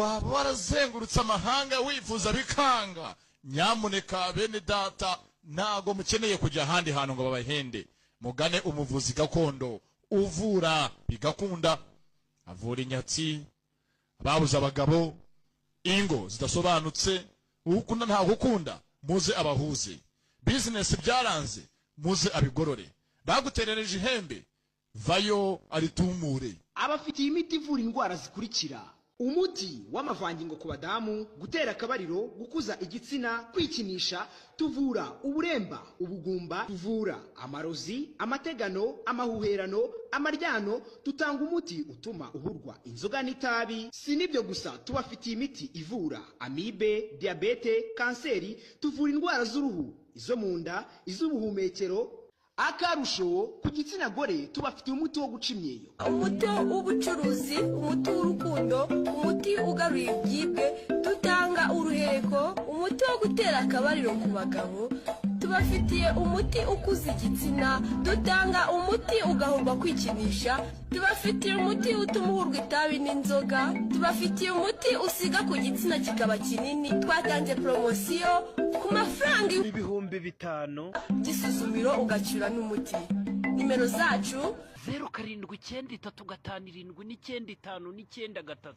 waba warazengurutse amahanga wifuza bikanga, nyamuneka bene data ntago mukeneye kujya ahandi hantu ngo babahende. Mugane umuvuzi gakondo uvura bigakunda, avura inyatsi, ababuze abagabo, ingo zidasobanutse, ukunda nta gukunda, muze abahuze. Business byaranze, muze abigorore. Baguterereje ihembe, vayo aritumure. Abafitiye imiti ivura indwara zikurikira: umuti w'amavangingo ku badamu, gutera akabariro, gukuza igitsina, kwikinisha. Tuvura uburemba, ubugumba, tuvura amarozi, amategano, amahuherano, amaryano. Tutanga umuti utuma uhurwa inzoga n'itabi. Si nibyo gusa, tubafitiye imiti ivura amibe, diabete, kanseri. Tuvura indwara z'uruhu, izo mu nda, iz'ubuhumekero. Akarusho ku gitsina gore tubafitiye umuti wo guca imyeyo, umuti w'ubucuruzi, umuti w'urukundo, umuti ugaruye ibyibwe. Dutanga uruhereko, umuti wo gutera akabariro ku bagabo. Tubafitiye umuti ukuza igitsina. Dutanga umuti ugahurwa kwikinisha. Tubafitiye umuti utuma uhurwa itabi n'inzoga. Tubafitiye umuti usiga ku gitsina kikaba kinini. Twatanze promosiyo ku mafaranga ibihumbi 5 gisuzumiro ugacyura n'umuti. Nimero zacu 079357799593.